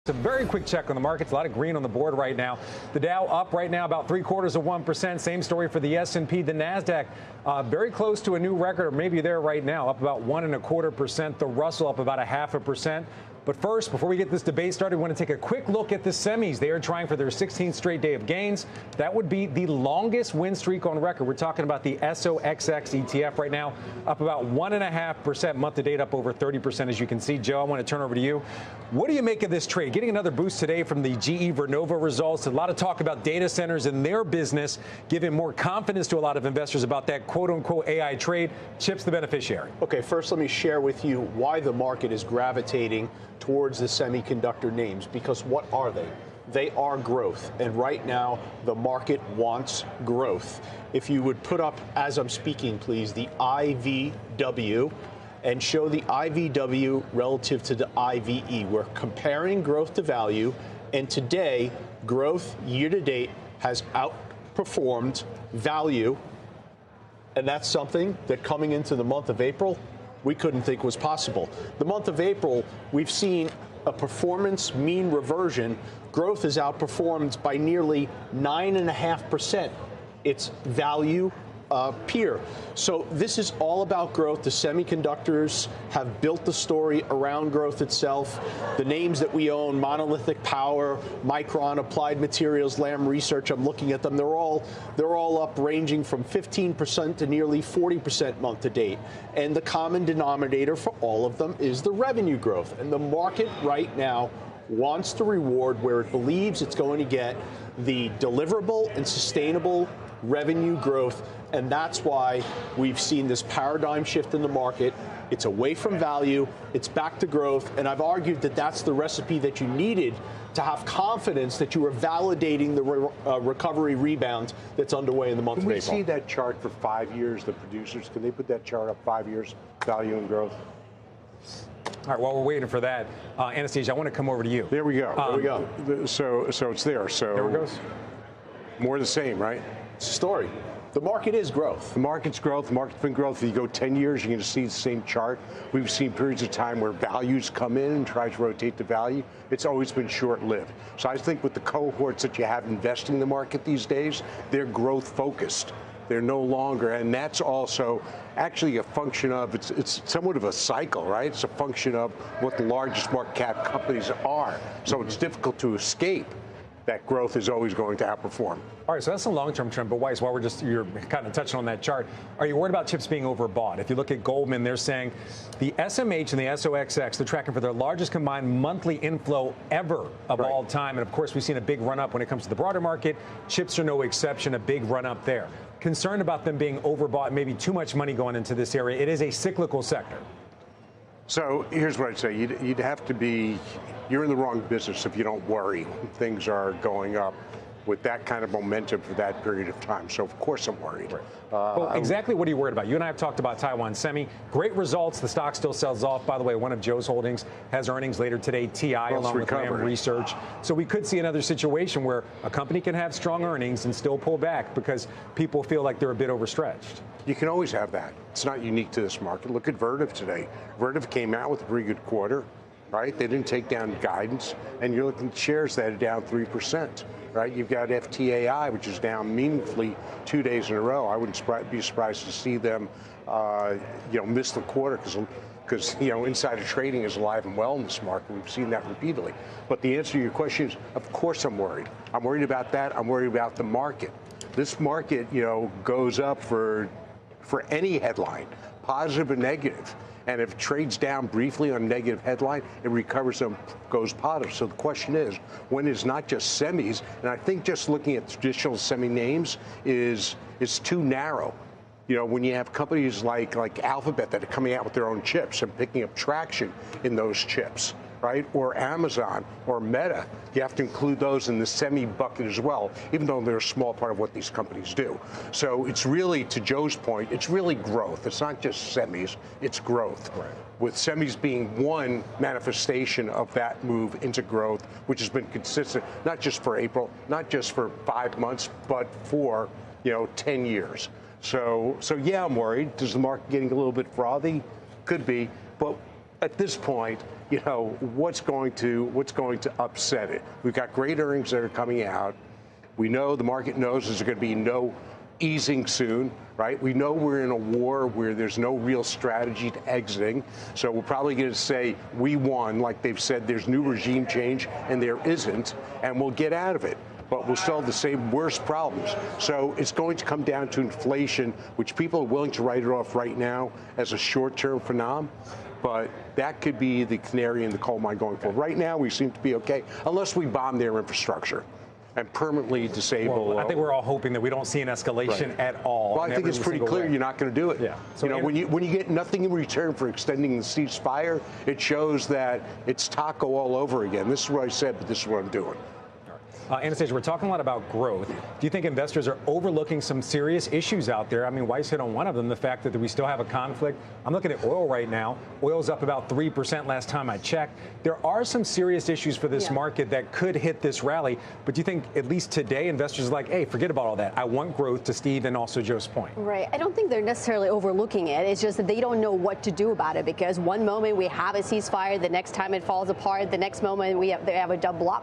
A very quick check on the markets. A lot of green on the board right now. The Dow up right now about 0.75%. Same story for the S&P. The Nasdaq very close to a new record, or maybe there right now, up about 1.25%. The Russell up about 0.5%. But first, before we get this debate started, we want to take a quick look at the semis. They are trying for their 16th straight day of gains. That would be the longest win streak on record. We're talking about the SOXX ETF right now, up about 1.5%, month to date, up over 30%, as you can see. Joe, I want to turn over to you. What do you make of this trade? Getting another boost today from the GE Vernova results. A lot of talk about data centers and their business, giving more confidence to a lot of investors about that quote-unquote AI trade. Chip's the beneficiary. Okay, first let me share with you why the market is gravitating towards the semiconductor names, because what are they? They are growth, and right now the market wants growth. If you would put up, as I'm speaking, please, the IVW and show the IVW relative to the IVE. We're comparing growth to value, and today growth year to date has outperformed value, and that's something that coming into the month of April we couldn't think was possible. The month of April, we've seen a performance mean reversion. Growth is outperformed by nearly 9.5%. It's value peer. So this is all about growth. The semiconductors have built the story around growth itself. The names that we own, Monolithic Power, Micron, Applied Materials, Lam Research, I'm looking at them. They're all up, ranging from 15% to nearly 40% month to date. And the common denominator for all of them is the revenue growth. And the market right now wants to reward where it believes it's going to get the deliverable and sustainable revenue growth, and that's why we've seen this paradigm shift in the market. It's away from value, it's back to growth, and I've argued that that's the recipe that you needed to have confidence that you were validating the recovery rebound that's underway in the month of April. Can we see that chart for 5 years, the producers? Can they put that chart up 5 years, value and growth? All right, while we're waiting for that, Anastasia, I want to come over to you. There we go. There we go. So it's there. So there it goes. More of the same, right? It's a story. The market is growth. The market's growth. The market's been growth. If you go 10 years, you're going to see the same chart. We've seen periods of time where values come in and try to rotate the value. It's always been short-lived. So I think with the cohorts that you have investing in the market these days, they're growth-focused. They're no longer, and that's also actually a function of, it's somewhat of a cycle, right? It's a function of what the largest market cap companies are. So it's difficult to escape that growth is always going to outperform. All right, so that's a long-term trend. But Weiss, while you're kind of touching on that chart, are you worried about chips being overbought? If you look at Goldman, they're saying the SMH and the SOXX, they're tracking for their largest combined monthly inflow ever of all time. And of course, we've seen a big run up when it comes to the broader market. Chips are no exception, a big run up there. Concerned about them being overbought, maybe too much money going into this area. It is a cyclical sector. So here's what I'd say. You'd have to be, you're in the wrong business if you don't worry when things are going up with that kind of momentum for that period of time. So, of course, I'm worried. Right. Well, exactly what are you worried about? You and I have talked about Taiwan Semi. Great results. The stock still sells off. By the way, one of Joe's holdings has earnings later today, TI, along with Lam Research. So we could see another situation where a company can have strong earnings and still pull back because people feel like they're a bit overstretched. You can always have that. It's not unique to this market. Look at Vertiv today. Vertiv came out with a pretty good quarter, right? They didn't take down guidance, and you're looking at shares that are down 3%. Right, you've got FTAI, which is down meaningfully 2 days in a row. I wouldn't be surprised to see them, miss the quarter because insider trading is alive and well in this market. We've seen that repeatedly. But the answer to your question is, of course, I'm worried. I'm worried about that. I'm worried about the market. This market, goes up for any headline, positive or negative. And if it trades down briefly on a negative headline, it recovers and goes positive. So the question is, when is not just semis, and I think just looking at traditional semi names is too narrow. When you have companies like Alphabet that are coming out with their own chips and picking up traction in those chips, right? Or Amazon or Meta, you have to include those in the semi bucket as well, even though they're a small part of what these companies do. So it's really, to Joe's point, it's really growth. It's not just semis, it's growth. Right. With semis being one manifestation of that move into growth, which has been consistent, not just for April, not just for 5 months, but for 10 years. So yeah, I'm worried. Is the market getting a little bit frothy? Could be. But at this point, you know, what's going to upset it. We've got great earnings that are coming out. We know the market knows there's going to be no easing soon, right? We know we're in a war where there's no real strategy to exiting. So we're probably going to say we won, like they've said there's new regime change, and there isn't, and we'll get out of it. But we'll still have the same worst problems. So it's going to come down to inflation, which people are willing to write it off right now as a short-term phenomenon. But that could be the canary in the coal mine going forward. Right now, we seem to be okay, unless we bomb their infrastructure and permanently disable. Well, I think we're all hoping that we don't see an escalation at all. Well, I think it's pretty clear you're not going to do it. Yeah. So you know, when you get nothing in return for extending the ceasefire, it shows that it's taco all over again. This is what I said, but this is what I'm doing. Anastasia, we're talking a lot about growth. Do you think investors are overlooking some serious issues out there? I mean, Weiss hit on one of them, the fact that we still have a conflict. I'm looking at oil right now. Oil's up about 3% last time I checked. There are some serious issues for this market that could hit this rally. But do you think, at least today, investors are like, hey, forget about all that. I want growth, to Steve and also Joe's point. Right. I don't think they're necessarily overlooking it. It's just that they don't know what to do about it, because one moment we have a ceasefire, the next time it falls apart, the next moment they have a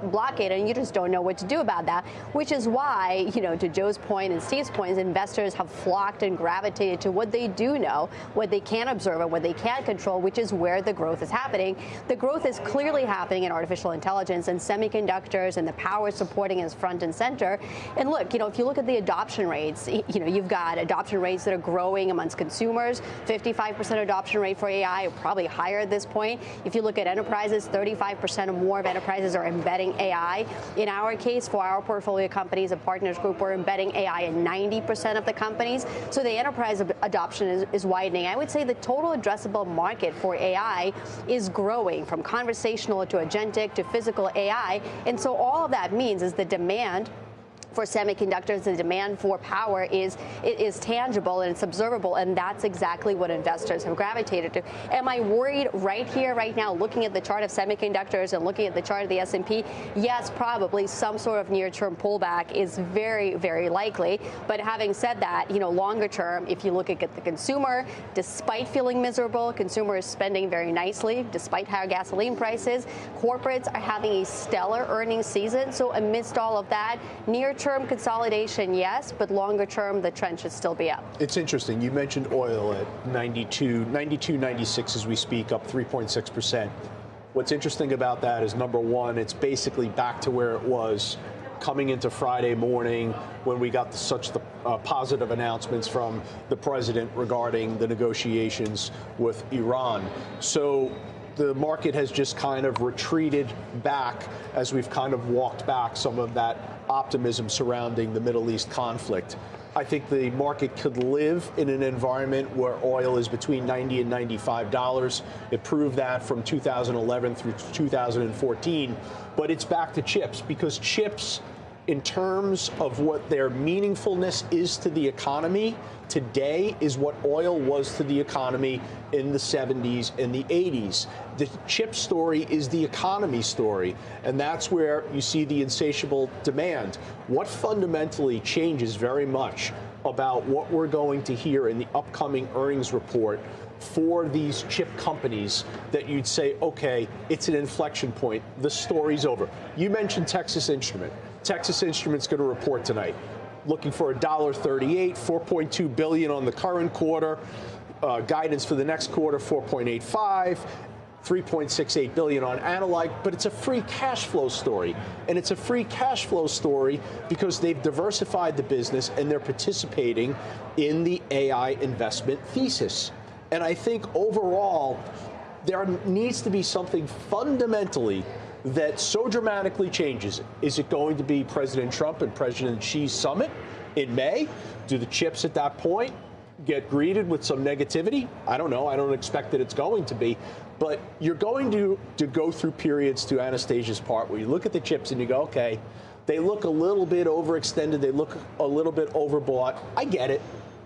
blockade, and you just don't know what to do about that, which is why, you know, to Joe's point and Steve's points, investors have flocked and gravitated to what they do know, what they can observe, and what they can control, which is where the growth is happening. The growth is clearly happening in artificial intelligence and semiconductors, and the power supporting is front and center. And look, you know, if you look at the adoption rates, you know, you've got adoption rates that are growing amongst consumers, 55% adoption rate for AI, probably higher at this point. If you look at enterprises, 35% or more of enterprises are embedding AI. In our case, for our portfolio companies and Partners Group, we're embedding AI in 90% of the companies. So the enterprise adoption is widening. I would say the total addressable market for AI is growing, from conversational to agentic to physical AI. And so all of that means is the demand for semiconductors, the demand for power is tangible and it's observable, and that's exactly what investors have gravitated to. Am I worried right here, right now, looking at the chart of semiconductors and looking at the chart of the S&P? Yes, probably some sort of near-term pullback is very, very likely. But having said that, you know, longer term, if you look at the consumer, despite feeling miserable, consumer is spending very nicely, despite higher gasoline prices. Corporates are having a stellar earnings season. So amidst all of that, near-term consolidation, yes, but longer term, the trend should still be up. It's interesting. You mentioned oil at 92.96 as we speak, up 3.6%. What's interesting about that is, number one, it's basically back to where it was coming into Friday morning when we got such positive announcements from the president regarding the negotiations with Iran. So the market has just kind of retreated back as we've kind of walked back some of that optimism surrounding the Middle East conflict. I think the market could live in an environment where oil is between $90 and $95. It proved that from 2011 through 2014. But it's back to chips, because chips, in terms of what their meaningfulness is to the economy today, is what oil was to the economy in the 70s and the 80s. The chip story is the economy story, and that's where you see the insatiable demand. What fundamentally changes very much about what we're going to hear in the upcoming earnings report for these chip companies that you'd say, okay, it's an inflection point, the story's over? You mentioned Texas Instrument. Texas Instrument's going to report tonight, looking for $1.38, $4.2 billion on the current quarter, guidance for the next quarter, 4.85, 3.68 billion on Analyte, but it's a free cash flow story. And it's a free cash flow story because they've diversified the business and they're participating in the AI investment thesis. And I think overall, there needs to be something fundamentally that so dramatically changes it. Is it going to be President Trump and President Xi's summit in May? Do the chips at that point get greeted with some negativity? I don't know. I don't expect that it's going to be. But you're going to go through periods, to Anastasia's part, where you look at the chips and you go, okay, they look a little bit overextended. They look a little bit overbought. I get it.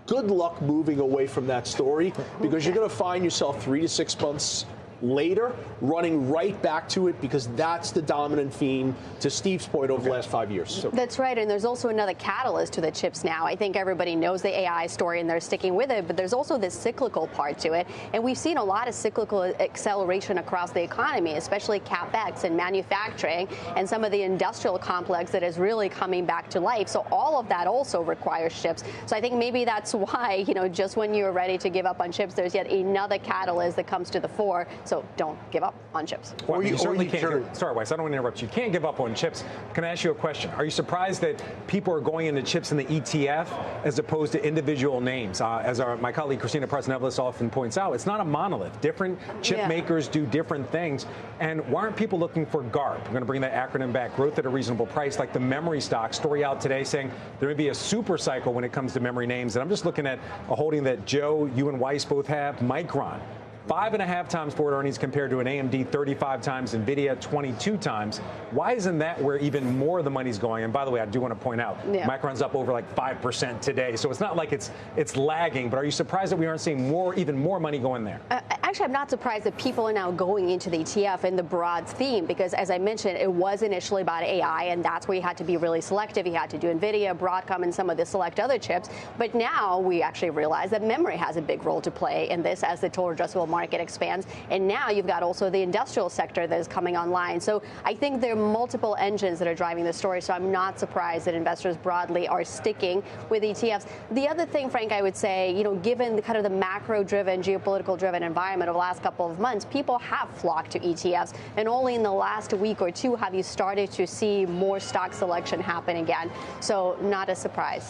Good luck moving away from that story, because you're going to find yourself 3 to 6 months later, running right back to it because that's the dominant theme, to Steve's point, over the last 5 years. So. That's right, and there's also another catalyst to the chips now. I think everybody knows the AI story and they're sticking with it, but there's also this cyclical part to it, and we've seen a lot of cyclical acceleration across the economy, especially CapEx and manufacturing and some of the industrial complex that is really coming back to life. So all of that also requires chips. So I think maybe that's why, just when you're ready to give up on chips, there's yet another catalyst that comes to the fore. So don't give up on chips. Well, you certainly can't. Sorry, Weiss, I don't want to interrupt you. You can't give up on chips. Can I ask you a question? Are you surprised that people are going into chips in the ETF as opposed to individual names? As my colleague Christina Presnevelis often points out, it's not a monolith. Different chip makers do different things. And why aren't people looking for GARP? I'm going to bring that acronym back, growth at a reasonable price, like the memory stock. Story out today saying there may be a super cycle when it comes to memory names. And I'm just looking at a holding that Joe, you and Weiss both have, Micron. 5.5 times forward earnings compared to an AMD 35 times, NVIDIA 22 times. Why isn't that where even more of the money's going? And by the way, I do want to point out, Micron's up over like 5% today. So it's not like it's lagging, but are you surprised that we aren't seeing even more money going there? Actually, I'm not surprised that people are now going into the ETF in the broad theme, because as I mentioned, it was initially about AI, and that's where you had to be really selective. You had to do NVIDIA, Broadcom, and some of the select other chips. But now we actually realize that memory has a big role to play in this as the total addressable market expands. And now you've got also the industrial sector that is coming online. So I think there are multiple engines that are driving the story. So I'm not surprised that investors broadly are sticking with ETFs. The other thing, Frank, I would say, given the kind of the macro-driven, geopolitical-driven environment over the last couple of months, people have flocked to ETFs. And only in the last week or two have you started to see more stock selection happen again. So not a surprise.